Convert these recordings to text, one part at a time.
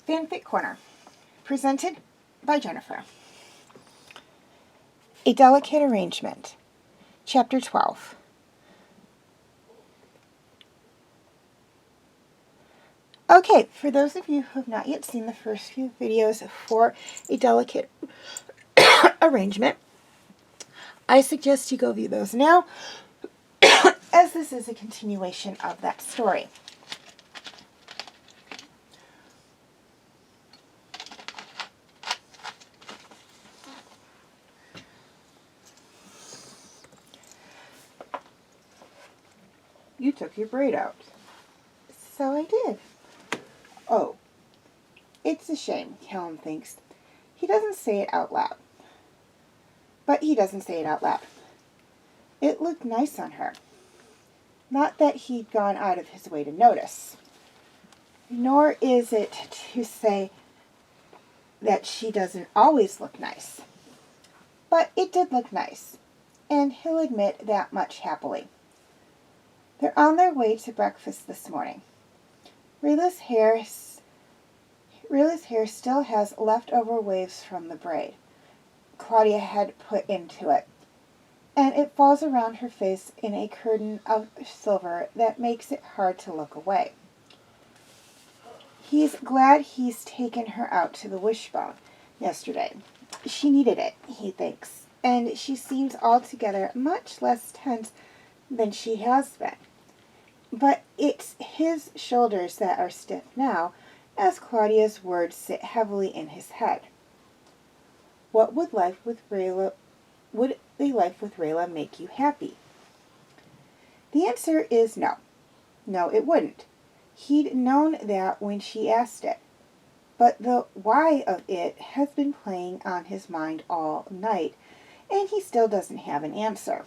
Fanfic Corner, presented by Jennifer. A Delicate Arrangement, Chapter 12. Okay, for those of you who have not yet seen the first few videos for A Delicate Arrangement, I suggest you go view those now, as this is a continuation of that story. You took your braid out. So I did. Oh, it's a shame, Callum thinks. He doesn't say it out loud. But he doesn't say it out loud. It looked nice on her. Not that he'd gone out of his way to notice. Nor is it to say that she doesn't always look nice. But it did look nice, and he'll admit that much happily. They're on their way to breakfast this morning. Rayla's hair still has leftover waves from the braid Claudia had put into it, and it falls around her face in a curtain of silver that makes it hard to look away. He's glad he's taken her out to the Wishbone yesterday. She needed it, he thinks, and she seems altogether much less tense than she has been. But it's his shoulders that are stiff now, as Claudia's words sit heavily in his head. Would a life with Rayla make you happy? The answer is no. No, it wouldn't. He'd known that when she asked it. But the why of it has been playing on his mind all night, and he still doesn't have an answer.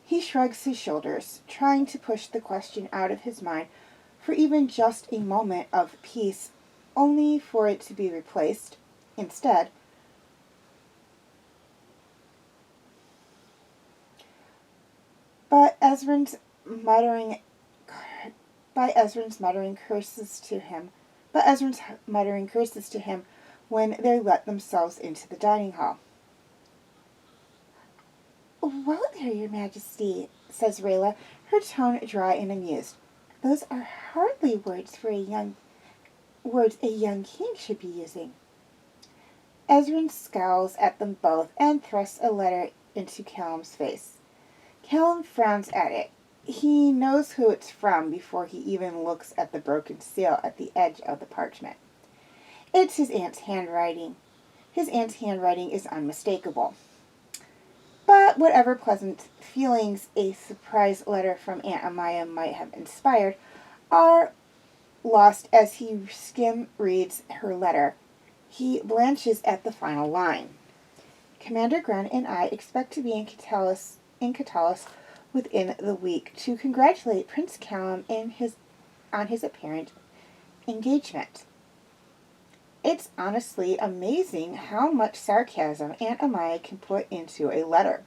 He shrugs his shoulders, trying to push the question out of his mind for even just a moment of peace, only for it to be replaced, instead, by Ezran's muttering curses to him when they let themselves into the dining hall. "Well there, Your Majesty," says Rayla, her tone dry and amused. "Those are hardly words a young king should be using." Ezran scowls at them both and thrusts a letter into Callum's face. Callum frowns at it. He knows who it's from before he even looks at the broken seal at the edge of the parchment. It's his aunt's handwriting. His aunt's handwriting is unmistakable. But whatever pleasant feelings a surprise letter from Aunt Amaya might have inspired are lost as he skim-reads her letter. He blanches at the final line. "Commander Gren and I expect to be in Katolis within the week to congratulate Prince Callum on his apparent engagement." It's honestly amazing how much sarcasm Aunt Amaya can put into a letter.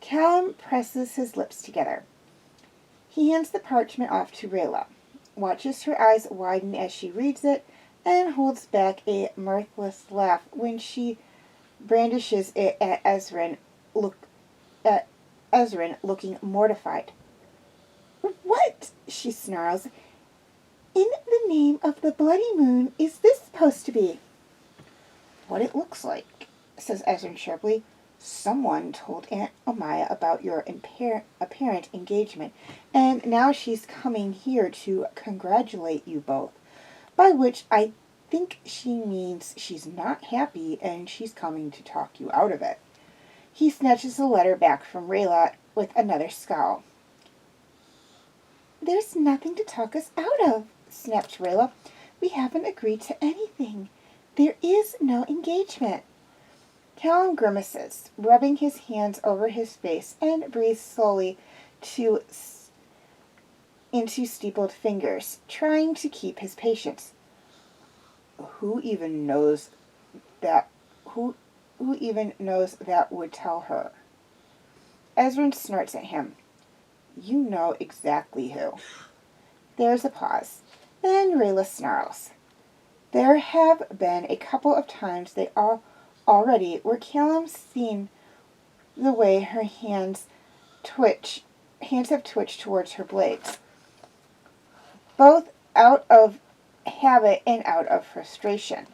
Callum presses his lips together. He hands the parchment off to Rayla, watches her eyes widen as she reads it, and holds back a mirthless laugh when she brandishes it at Ezran, looking mortified. "What?" she snarls. "In the name of the bloody moon is this supposed to be?" "What it looks like," says Ezran sharply. "Someone told Aunt Amaya about your apparent engagement, and now she's coming here to congratulate you both, by which I think she means she's not happy and she's coming to talk you out of it." He snatches the letter back from Rayla with another scowl. "There's nothing to talk us out of," snapped Rayla. "We haven't agreed to anything. There is no engagement." Callum grimaces, rubbing his hands over his face, and breathes slowly into steepled fingers, trying to keep his patience. Who even knows that would tell her?" Ezran snorts at him. "You know exactly who." There's a pause. Then Rayla snarls. There have been a couple of times they are already where Callum's seen the way her hands have twitched towards her blades, both out of habit and out of frustration.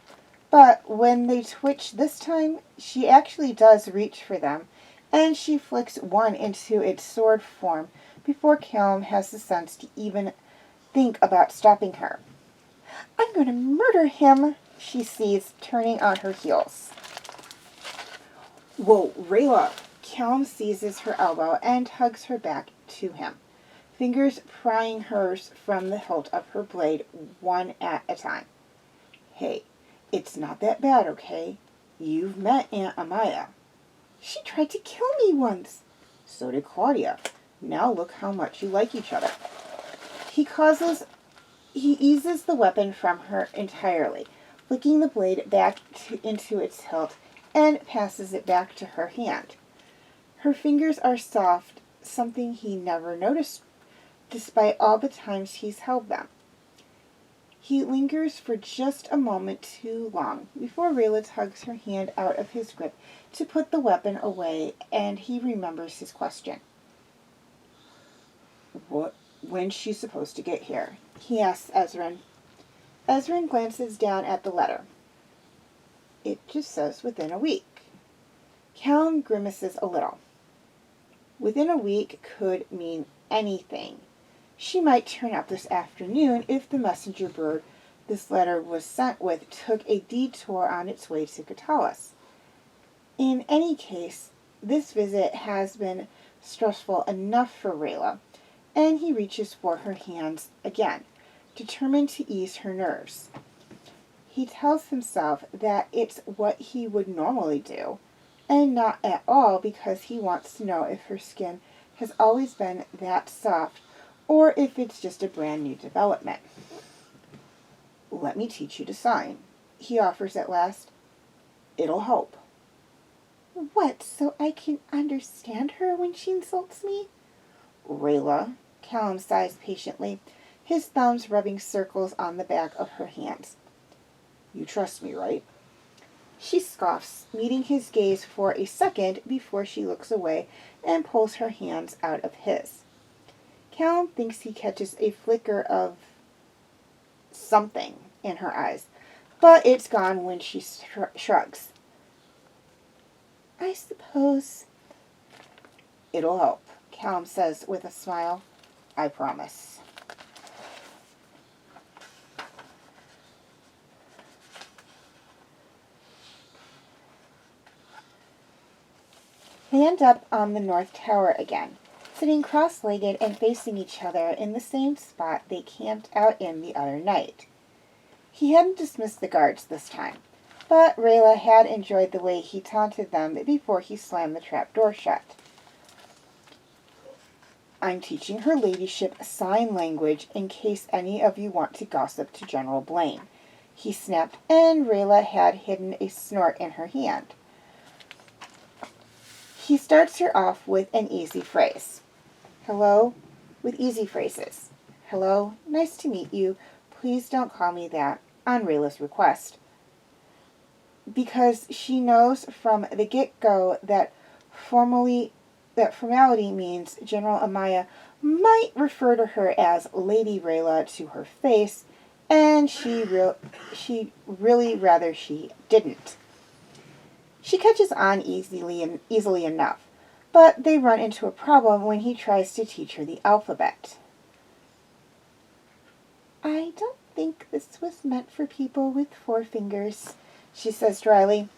But when they twitch this time, she actually does reach for them, and she flicks one into its sword form before Callum has the sense to even think about stopping her. "I'm going to murder him," she sees, turning on her heels. "Whoa, Rayla!" Callum seizes her elbow and tugs her back to him, fingers prying hers from the hilt of her blade one at a time. "Hey, it's not that bad, okay? You've met Aunt Amaya." "She tried to kill me once." "So did Claudia. Now look how much you like each other." He eases the weapon from her entirely, flicking the blade back into its hilt, and passes it back to her hand. Her fingers are soft, something he never noticed despite all the times he's held them. He lingers for just a moment too long before Rayla tugs her hand out of his grip to put the weapon away, and he remembers his question. When's she supposed to get here?" he asks Ezran. Ezran glances down at the letter. "It just says within a week." Callum grimaces a little. Within a week could mean anything. She might turn up this afternoon if the messenger bird this letter was sent with took a detour on its way to Katolis. In any case, this visit has been stressful enough for Rayla, and he reaches for her hands again, determined to ease her nerves. He tells himself that it's what he would normally do, and not at all because he wants to know if her skin has always been that soft, or if it's just a brand new development. "Let me teach you to sign," he offers at last. "It'll help." "What, so I can understand her when she insults me?" "Rayla," Callum sighs patiently, his thumbs rubbing circles on the back of her hands. "You trust me, right?" She scoffs, meeting his gaze for a second before she looks away and pulls her hands out of his. Callum thinks he catches a flicker of something in her eyes, but it's gone when she shrugs. "I suppose." "It'll help," Callum says with a smile. "I promise." They end up on the North Tower again, sitting cross-legged and facing each other in the same spot they camped out in the other night. He hadn't dismissed the guards this time, but Rayla had enjoyed the way he taunted them before he slammed the trapdoor shut. "I'm teaching her ladyship sign language in case any of you want to gossip to General Blaine," he snapped, and Rayla had hidden a snort in her hand. He starts her off with an easy phrase. Hello, with easy phrases. Hello, nice to meet you. Please don't call me that, on Rayla's request. Because she knows from the get-go that formality means General Amaya might refer to her as Lady Rayla to her face, and she really rather she didn't. She catches on easily enough, but they run into a problem when he tries to teach her the alphabet. I don't think this was meant for people with 4 fingers, she says dryly.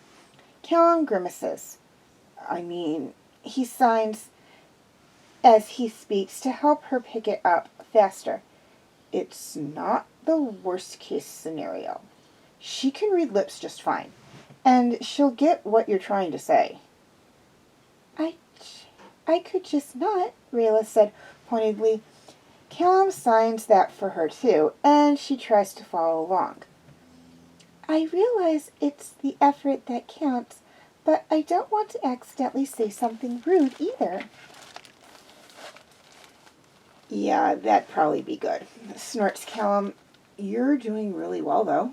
Callum grimaces. I mean, he signs as he speaks to help her pick it up faster. It's not the worst case scenario. She can read lips just fine, and she'll get what you're trying to say. I could just not, Rayla said pointedly. Callum signs that for her too, and she tries to follow along. I realize it's the effort that counts, but I don't want to accidentally say something rude either. Yeah, that'd probably be good, snorts Callum. You're doing really well, though.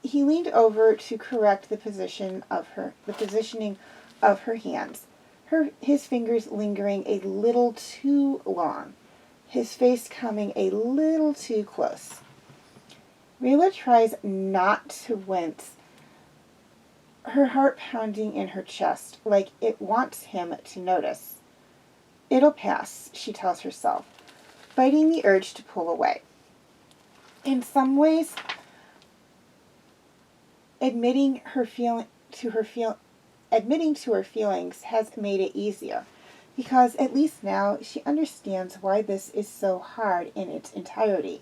He leaned over to correct the positioning of her hands, his fingers lingering a little too long, his face coming a little too close. Rayla tries not to wince, her heart pounding in her chest like it wants him to notice. It'll pass, she tells herself, fighting the urge to pull away. In some ways, admitting to her feelings has made it easier, because at least now she understands why this is so hard in its entirety.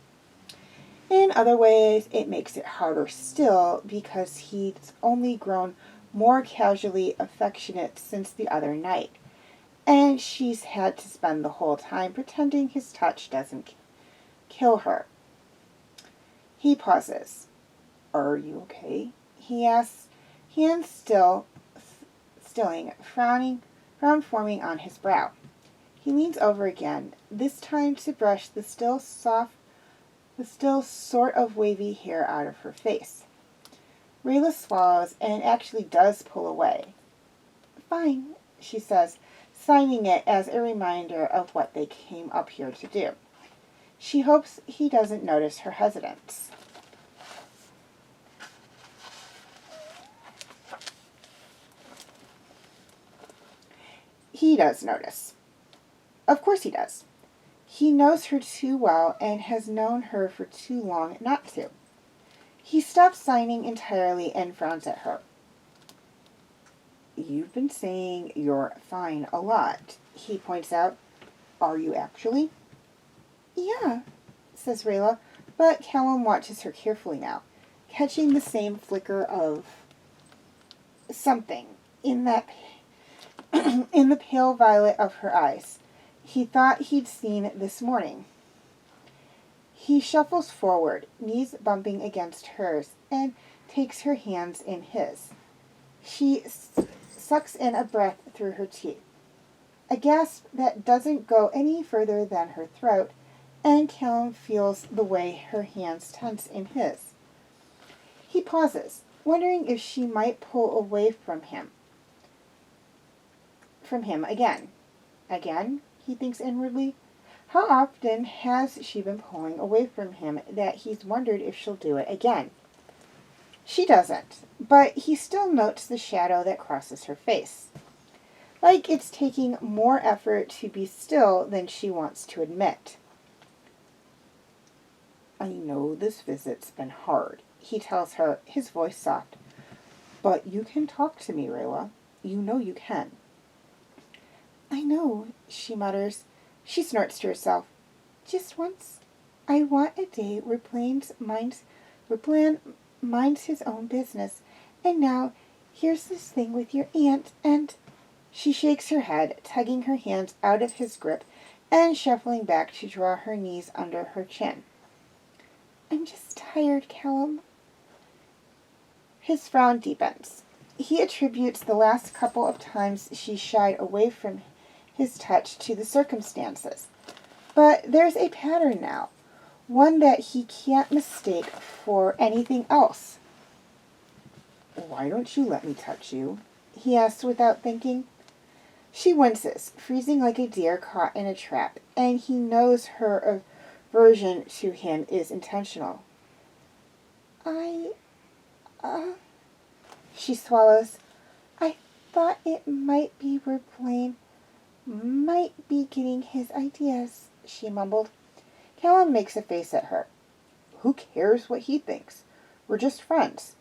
In other ways, it makes it harder still, because he's only grown more casually affectionate since the other night, and she's had to spend the whole time pretending his touch doesn't kill her. He pauses. Are you okay? He asks, hands stilling, frown forming on his brow. He leans over again, this time to brush the still sort of wavy hair out of her face. Rayla swallows and actually does pull away. Fine, she says, signing it as a reminder of what they came up here to do. She hopes he doesn't notice her hesitance. He does notice. Of course he does. He knows her too well and has known her for too long not to. He stops signing entirely and frowns at her. You've been saying you're fine a lot, he points out. Are you actually? Yeah, says Rayla, but Callum watches her carefully now, catching the same flicker of something in that in the pale violet of her eyes he thought he'd seen this morning. He shuffles forward, knees bumping against hers, and takes her hands in his. She sucks in a breath through her teeth, a gasp that doesn't go any further than her throat, and Callum feels the way her hands tense in his. He pauses, wondering if she might pull away from him again. Again, he thinks inwardly. How often has she been pulling away from him that he's wondered if she'll do it again? She doesn't, but he still notes the shadow that crosses her face. Like it's taking more effort to be still than she wants to admit. I know this visit's been hard, he tells her, his voice soft. But you can talk to me, Rayla. You know you can. I know, she mutters. She snorts to herself. Just once. I want a day where Plan minds his own business. And now, here's this thing with your aunt, and... She shakes her head, tugging her hands out of his grip and shuffling back to draw her knees under her chin. I'm just tired, Callum. His frown deepens. He attributes the last couple of times she shied away from his touch to the circumstances. But there's a pattern now, one that he can't mistake for anything else. "Why don't you let me touch you?" he asks without thinking. She winces, freezing like a deer caught in a trap, and he knows her aversion to him is intentional. She swallows. "I thought it might be where Blaine might be getting his ideas," she mumbled. Callum makes a face at her. "Who cares what he thinks? We're just friends."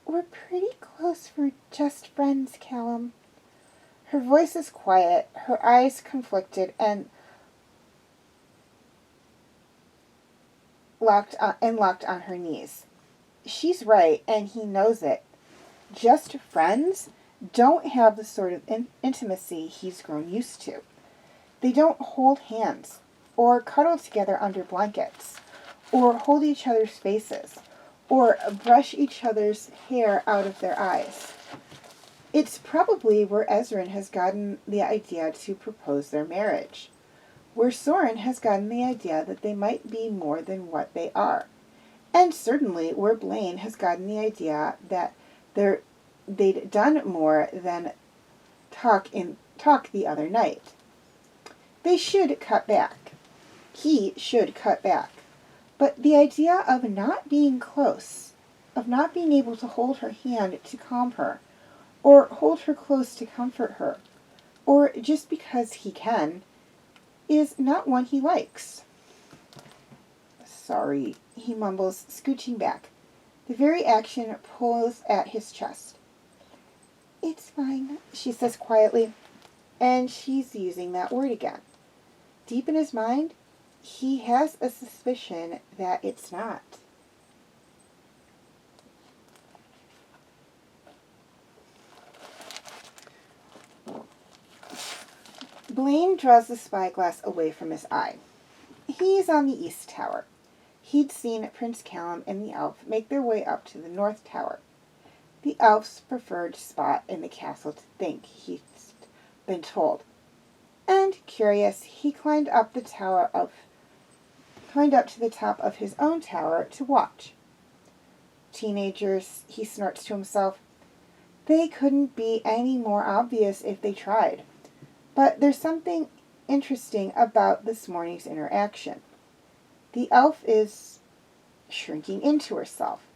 "We're pretty close for just friends, Callum." Her voice is quiet, her eyes conflicted and locked on her knees. She's right, and he knows it. Just friends don't have the sort of intimacy he's grown used to. They don't hold hands, or cuddle together under blankets, or hold each other's faces, or brush each other's hair out of their eyes. It's probably where Ezran has gotten the idea to propose their marriage, where Soren has gotten the idea that they might be more than what they are, and certainly where Blaine has gotten the idea that they'd done more than talk the other night. They should cut back. He should cut back. But the idea of not being close, of not being able to hold her hand to calm her, or hold her close to comfort her, or just because he can, is not one he likes. "Sorry," he mumbles, scooching back. The very action pulls at his chest. "It's fine," she says quietly, and she's using that word again. Deep in his mind, he has a suspicion that it's not. Blaine draws the spyglass away from his eye. He's on the east tower. He'd seen Prince Callum and the elf make their way up to the north tower, the elf's preferred spot in the castle to think, he's been told. And, curious, he climbed up to the top of his own tower to watch. Teenagers, he snorts to himself. They couldn't be any more obvious if they tried. But there's something interesting about this morning's interaction. The elf is shrinking into herself,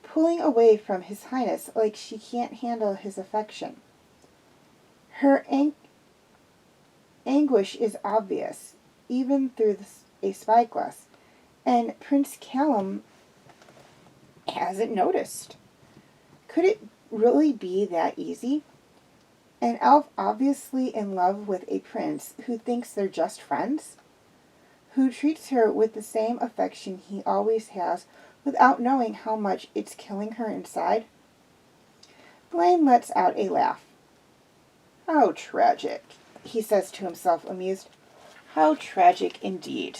pulling away from His Highness like she can't handle his affection. Her anguish is obvious, even through a spyglass, and Prince Callum hasn't noticed. Could it really be that easy? An elf obviously in love with a prince who thinks they're just friends? Who treats her with the same affection he always has without knowing how much it's killing her inside? Blaine lets out a laugh. "How tragic," he says to himself, amused. "How tragic indeed."